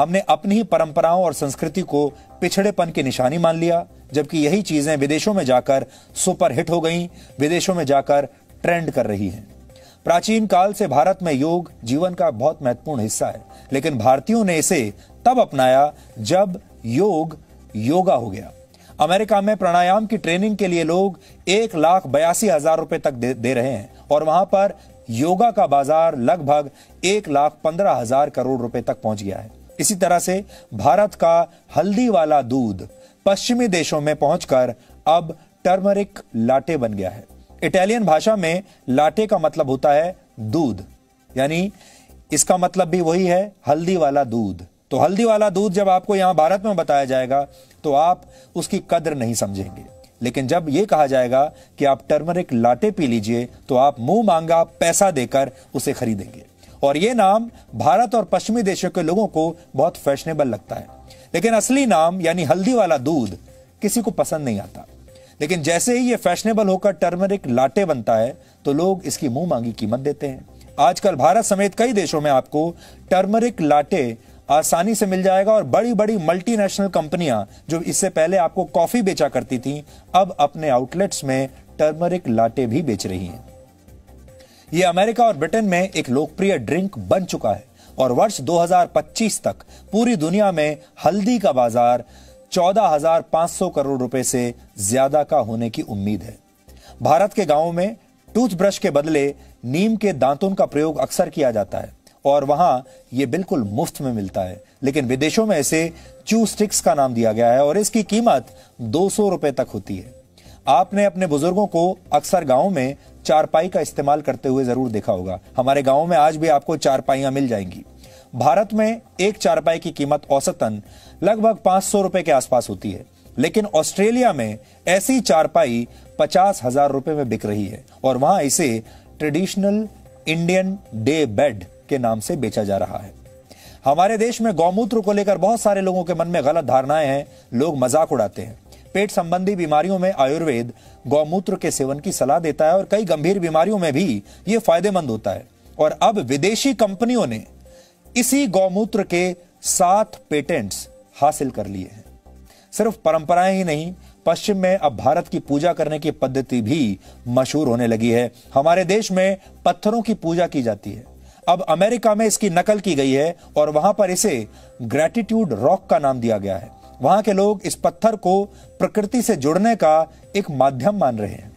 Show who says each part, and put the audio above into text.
Speaker 1: हमने अपनी ही परंपराओं और संस्कृति को पिछड़ेपन की निशानी मान लिया, जबकि यही चीजें विदेशों में जाकर सुपर हिट हो गईं, विदेशों में जाकर ट्रेंड कर रही हैं। प्राचीन काल से भारत में योग जीवन का बहुत महत्वपूर्ण हिस्सा है, लेकिन भारतीयों ने इसे तब अपनाया जब योग योगा हो गया। अमेरिका में प्राणायाम की ट्रेनिंग के लिए लोग 1,82,000 रुपए तक दे रहे हैं और वहां पर योगा का बाजार लगभग 1,15,000 करोड़ रुपए तक पहुंच गया है। इसी तरह से भारत का हल्दी वाला दूध पश्चिमी देशों में पहुंचकर अब टर्मरिक लाटे बन गया है। इटालियन भाषा में लाटे का मतलब होता है दूध, यानी इसका मतलब भी वही है, हल्दी वाला दूध। तो हल्दी वाला दूध जब आपको यहां भारत में बताया जाएगा तो आप उसकी कद्र नहीं समझेंगे, लेकिन जब यह कहा जाएगा कि आप टर्मरिक लाटे पी लीजिए तो आप मुंह मांगा पैसा देकर उसे खरीदेंगे। और यह नाम भारत और पश्चिमी देशों के लोगों को बहुत फैशनेबल लगता है, लेकिन असली नाम यानी हल्दी वाला दूध किसी को पसंद नहीं आता। लेकिन जैसे ही यह फैशनेबल होकर टर्मरिक लाटे बनता है तो लोग इसकी मुंह मांगी कीमत देते हैं। आजकल भारत समेत कई देशों में आपको टर्मरिक लाटे आसानी से मिल जाएगा और बड़ी बड़ी मल्टीनेशनल कंपनियां जो इससे पहले आपको कॉफी बेचा करती थी, अब अपने आउटलेट्स में टर्मरिक लाटे भी बेच रही हैं। यह अमेरिका और ब्रिटेन में एक लोकप्रिय ड्रिंक बन चुका है और वर्ष 2025 तक पूरी दुनिया में हल्दी का बाजार 14,500 करोड़ रुपए से ज्यादा का होने की उम्मीद है। भारत के गांवों में टूथब्रश के बदले नीम के दांतों का प्रयोग अक्सर किया जाता है और वहां यह बिल्कुल मुफ्त में मिलता है, लेकिन विदेशों में इसे च्यू स्टिक्स का नाम दिया गया है और इसकी कीमत 200 रुपए तक होती है। आपने अपने बुजुर्गों को अक्सर गांव में चारपाई का इस्तेमाल करते हुए जरूर देखा होगा। हमारे गांव में आज भी आपको चारपाइयां मिल जाएंगी। भारत में एक चारपाई की कीमत औसतन लगभग 500 रुपए के आसपास होती है, लेकिन ऑस्ट्रेलिया में ऐसी चारपाई 50,000 रुपए में बिक रही है और वहां इसे ट्रेडिशनल इंडियन डे बेड के नाम से बेचा जा रहा है। हमारे देश में गौमूत्र को लेकर बहुत सारे लोगों के मन में गलत धारणाएं हैं, लोग मजाक उड़ाते हैं। पेट संबंधी बीमारियों में आयुर्वेद गौमूत्र के सेवन की सलाह देता है और कई गंभीर बीमारियों में भी यह फायदेमंद होता है। और अब विदेशी कंपनियों ने इसी गौमूत्र के 7 पेटेंट्स हासिल कर लिए हैं। सिर्फ परंपराएं ही नहीं, पश्चिम में अब भारत की पूजा करने की पद्धति भी मशहूर होने लगी है। हमारे देश में पत्थरों की पूजा की जाती है, अब अमेरिका में इसकी नकल की गई है और वहां पर इसे ग्रैटिट्यूड रॉक का नाम दिया गया है। वहां के लोग इस पत्थर को प्रकृति से जुड़ने का एक माध्यम मान रहे हैं।